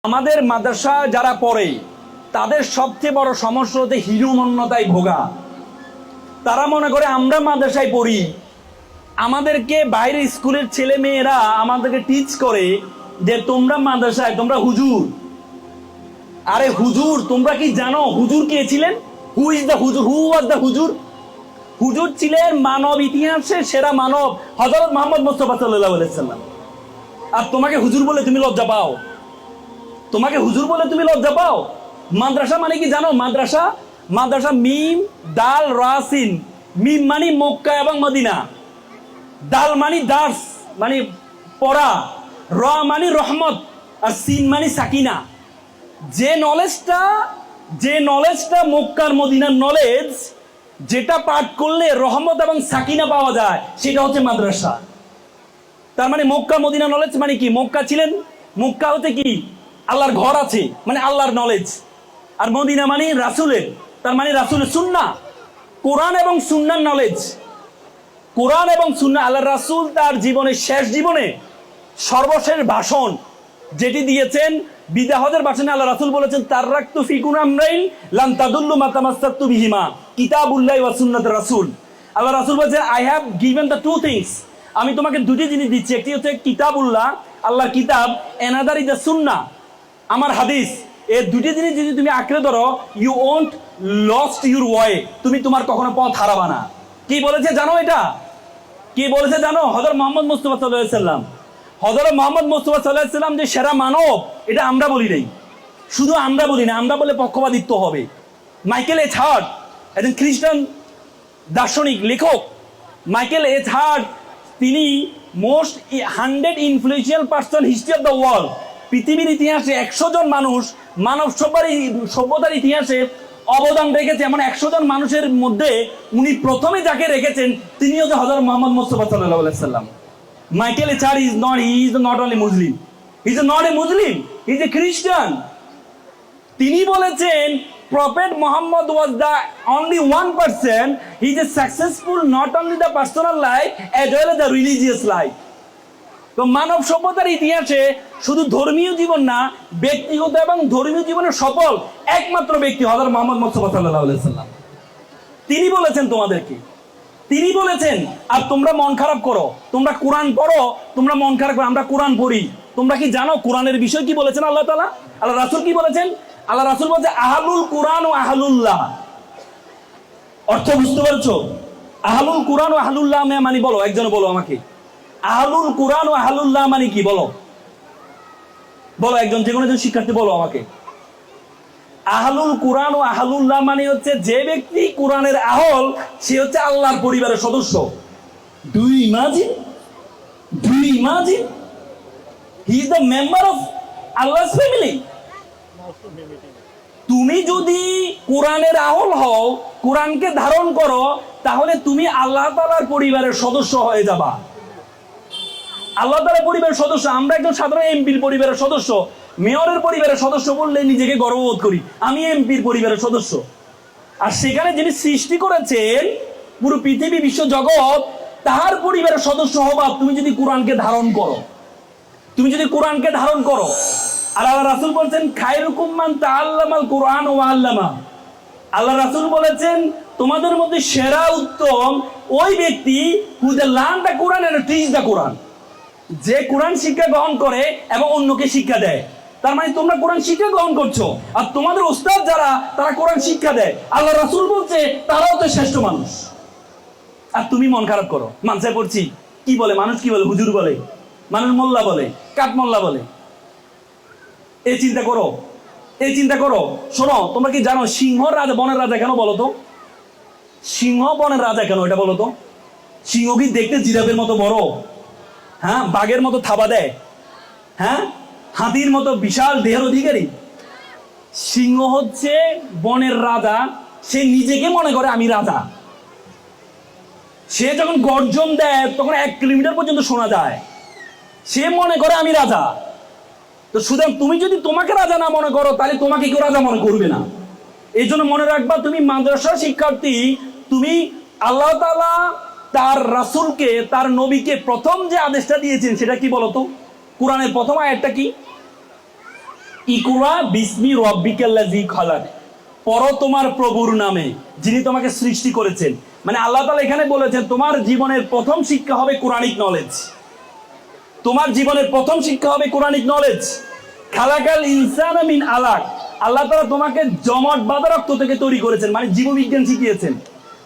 আমাদের মাদ্রাসা যারা পড়ে তাদের সবচেয়ে বড় সমস্যা হচ্ছে হীনমন্যতায় ভোগা। তারা মনে করে আমরা মাদ্রাসায় পড়ি, আমাদেরকে বাইরের স্কুলের ছেলে মেয়েরা আমাদেরকে টিচ করে যে তোমরা মাদ্রাসায়, তোমরা হুজুর। আরে হুজুর, তোমরা কি জানো হুজুর কে ছিলেন? হু ইজ দ্য হুজুর? হু ওয়াজ দ্য হুজুর? হুজুর ছিলেন মানব ইতিহাসের সেরা মানব হযরত মুহাম্মদ মুস্তাফা সাল্লাল্লাহু আলাইহি সাল্লাম। আর তোমাকে হুজুর বলে তুমি লজ্জা পাও? তোমাকে হুজুর বলে তুমি লজ্জা পাও? মাদ্রাসা মানে কি জানো? মাদ্রাসা মাদ্রাসা মিম দাল রাসিন। মিম মানে মক্কা এবং মদিনা, দাল মানে দার্স মানে পড়া, র মানে রহমত, আর সিন মানে সাকিনা। যে নলেজটা মক্কার মদিনার নলেজ, যেটা পাঠ করলে রহমত এবং সাকিনা পাওয়া যায়, সেটা হচ্ছে মাদ্রাসা। তার মানে মক্কা মদিনা নলেজ মানে কি? মক্কা হচ্ছে কি? আল্লাহর ঘর আছে, মানে আল্লাহর নলেজ। আর মদিনা মানে রাসূলের, তার মানে রাসূলের সুন্নাহ, কোরআন এবং সুন্নাহর নলেজ। কোরআন এবং সুন্নাহ, আল্লাহ রাসূল তার জীবনের শেষ জীবনে সর্বশেষ ভাষণ যেটি দিয়েছেন, বিদায় হজের ভাষণে আল্লাহ রাসূল বলেছেন, তারাকতু ফিকুম আমরাইন লান তাদুল্লু মা তামাসসাকতু বিহিমা কিতাবুল্লাহি ওয়া সুন্নাতুর রাসূল। আল্লাহ রাসূল বলেছেন, I have given the two things. আমি তোমাকে দুটি জিনিস দিচ্ছি, একটি হচ্ছে কিতাবুল্লাহ, আল্লাহর কিতাব, অ্যানাদার ইজ দ্য সুন্নাহ, আমার হাদিস। এই দুটি জিনিস যদি তুমি আঁকড়ে ধরো, you won't lost your way, তুমি তোমার কখনো পথ হারাবা না। কি বলেছে জানো? এটা কি বলেছে জানো? হযরত মুহাম্মদ মুস্তাফা সাল্লাল্লাহু আলাইহি সাল্লাম। হযরত মুহাম্মদ মুস্তাফা সাল্লাল্লাহু আলাইহি সাল্লাম যে সেরা মানব, এটা আমরা বলি নাই। শুধু আমরা বলি না, আমরা বলে পক্ষপাতিত্ব হবে। মাইকেল এইচ হার্ট, একজন খ্রিস্টান দার্শনিক লেখক, মাইকেল এইচ হার্ট, তিনি most 100 influential person history of the world. পৃথিবীর ইতিহাসে 100 জন মানুষ মানব সভ্যতার ইতিহাসে অবদান রেখেছে, এমন 100 জন মানুষের মধ্যে উনি প্রথমে যাকে রেখেছেন তিনি হচ্ছে হযরত মুহাম্মদ মুস্তাফা সাল্লাল্লাহু আলাইহি সাল্লাম। Michael H.R. is not only Muslim. He is not a Muslim. He is a Christian. তিনি বলেছেন Prophet Muhammad was the only one person. He is successful not only the personal life as well as the religious life. তো মানব সভ্যতার ইতিহাসে শুধু ধর্মীয় জীবন না, ব্যক্তিগত এবং ধর্মীয় জীবনে সফল একমাত্র ব্যক্তি হযরত মুহাম্মদ মুস্তাফা সাল্লাল্লাহু আলাইহি সাল্লাম। তিনি বলেছেন তোমাদেরকে, তিনি বলেছেন, আর তোমরা মন খারাপ করো, তোমরা কোরআন পড়ো, তোমরা মন খারাপ করো, আমরা কোরআন পড়ি। তোমরা কি জানো কোরআনের বিষয় কি বলেছেন আল্লাহ তাআলা? আল্লাহ রাসূল কি বলেছেন? আল্লাহ রাসূল বলেছে আহলুল কোরআন ও আহলুল্লাহ। অর্থ বুঝতে পারছো? আহলুল কোরআন ও আহলুল্লাহ মানে বলো, একজন বলো আমাকে। আহলুল কোরআন ও আহলুল্লাহ মানে কি বলো? বলো একজন, যে কোনো একজন শিক্ষার্থী বলো আমাকে। আহলুল কোরআন ও আহলুল্লাহ মানে হচ্ছে যে ব্যক্তি কোরআনের আহল, সে হচ্ছে আল্লাহর পরিবারের সদস্য। Do you imagine? He is the member of Allah's family. তুমি যদি কোরআনের আহল হও, কোরআনকে ধারণ করো, তাহলে তুমি আল্লাহ তাআলার পরিবারের সদস্য হয়ে যাবা। আল্লাহ তাআলার পরিবারের সদস্য। আমরা একজন সাধারণ এমপির পরিবারের সদস্য, মেয়রের পরিবারের সদস্য বললে নিজেকে গর্ববোধ করি, আমি এমপির পরিবারের সদস্য। আর সেখানে যিনি সৃষ্টি করেছেন পুরো পৃথিবী বিশ্ব জগৎ, তার পরিবারের সদস্য হবা তুমি যদি কোরআনকে ধারণ করো, তুমি যদি কোরআনকে ধারণ করো। আর আল্লাহ রাসূল বলেছেন খায়রুকুম মান তাআল্লামাল কোরআন ওয়া আল্লামা। আল্লাহ রাসূল বলেছেন তোমাদের মধ্যে সেরা উত্তম ওই ব্যক্তি who the learn the Quran and teach the Quran, যে কোরআন শিক্ষা গ্রহণ করে এবং অন্যকে শিক্ষা দেয়। তার মানে তোমরা কোরআন শিক্ষা গ্রহণ করছো, আর তোমাদের ওস্তাদ যারা, তারা কোরআন শিক্ষা দেয়। আল্লাহ রাসূল বলছে তারাও তো শ্রেষ্ঠ মানুষ। আর তুমি মন খারাপ করো, মানসায় পড়ছি, কি বলে মানুষ? কি বলে? হুজুর বলে, মানুষ মোল্লা বলে, কাঠ মোল্লা বলে। এই চিন্তা করো। শোনো, তোমরা কি জানো সিংহ রাজা, বনের রাজা কেন বলো তো? সিংহ বনের রাজা কেন, এটা বলো তো? সিংহ কি দেখতে জিরাফের মতো বড়? হ্যাঁ, বাঘের মতো থাবা দেয়? হ্যাঁ, হাতির মতো বিশাল দেহের অধিকারী? সিংহ হচ্ছে বনের রাজা। সে নিজেকে মনে করে আমি রাজা। সে যখন গর্জন দেয় তখন 1 কিলোমিটার পর্যন্ত শোনা যায়। সে মনে করে আমি রাজা। তো সুতরাং তুমি যদি তোমাকে রাজা না মনে করো, তাহলে তোমাকে কেউ রাজা মনে করবে না। এই জন্য মনে রাখবা, তুমি মাদ্রাসা শিক্ষার্থী, তুমি আল্লাহ তাআলা তার রাসূলকে, তার নবীকে প্রথম যে আদেশটা দিয়েছেন সেটা কি বলতো? কোরআনের প্রথম আয়াতটা কি? ইকরা বিসমি রব্বিকাল্লাযী খালাক, পড়ো তোমার প্রভুর নামে যিনি তোমাকে সৃষ্টি করেছেন। মানে আল্লাহ তাআলা এখানে বলেছেন তোমার জীবনের প্রথম শিক্ষা হবে কোরআনিক নলেজ। তোমার জীবনের প্রথম শিক্ষা হবে কোরআনিক নলেজ। খালাকাল ইনসানা মিন আলাক, আল্লাহ তাআলা তোমাকে জমাট বাঁধা রক্ত থেকে তৈরি করেছেন, মানে জীববিজ্ঞান শিখিয়েছেন।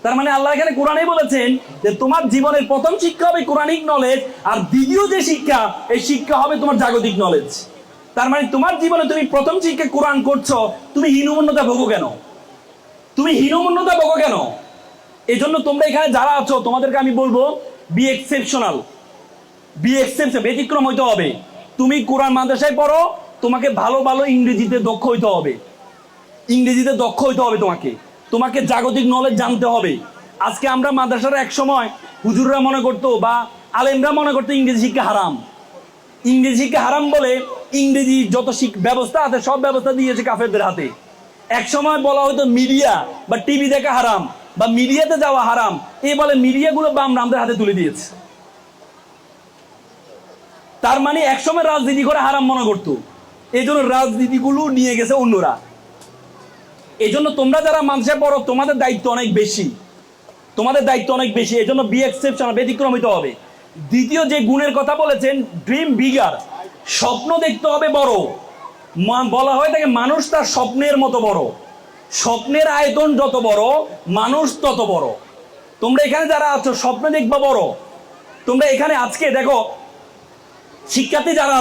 তার মানে আল্লাহ এখানে কোরআনেই বলেছেন যে তোমার জীবনের প্রথম শিক্ষা হবে কোরআনিক নলেজ, আর দ্বিতীয় যে শিক্ষা, এই শিক্ষা হবে তোমার জাগতিক নলেজ। তার মানে তোমার জীবনে তুমি প্রথম শিক্ষা কোরআন করছো, তুমি হীনমন্যতা ভোগো কেন? তুমি হীনমন্যতা ভোগো কেন? এই জন্য তোমরা এখানে যারা আছো তোমাদেরকে আমি বলবো বি এক্সেপশনাল, বি এক্সেপশন, ব্যতিক্রম হইতে হবে। তুমি কোরআন মাদ্রাসায় পড়ো, তোমাকে ভালো ভালো ইংরেজিতে দক্ষ হইতে হবে, ইংরেজিতে দক্ষ হইতে হবে, তোমাকে জাগতিক নলেজ জানতে হবে। আজকে আমরা মাদ্রাসার এক সময় হুজুররা মনে করতো বা আলেমরা মনে করতো ইংরেজি শিক্ষা হারাম, ইংরেজি শিক্ষা হারাম বলে ইংরেজি যত ব্যবস্থা আছে সব ব্যবস্থা দিয়েছে কাফেরদের হাতে। এক সময় বলা হতো মিডিয়া বা টিভি দেখা হারাম বা মিডিয়াতে যাওয়া হারাম, এই বলে মিডিয়াগুলো বামরামদের হাতে তুলে দিয়েছে। তার মানে একসময় রাজনীতি করে হারাম মনে করতো, এই জন্য রাজনীতিগুলো নিয়ে গেছে অন্যরা। এই জন্য তোমরা যারা মাদ্রাসায় পড়ো তোমাদের দায়িত্ব অনেক বেশি, তোমাদের দায়িত্ব অনেক বেশি। এই জন্য বি এক্সেপশন, ব্যতিক্রম হইতে হবে। দ্বিতীয় যে গুণের কথা বলেছেন ড্রিম বিগার, স্বপ্ন দেখতে হবে বড়। বলা হয় থাকে মানুষ তার স্বপ্নের মতো বড়, স্বপ্নের আয়তন যত বড় মানুষ তত বড়। তোমরা এখানে যারা আছো স্বপ্ন দেখবা বড়। তোমরা এখানে আজকে দেখো শিক্ষার্থী যারা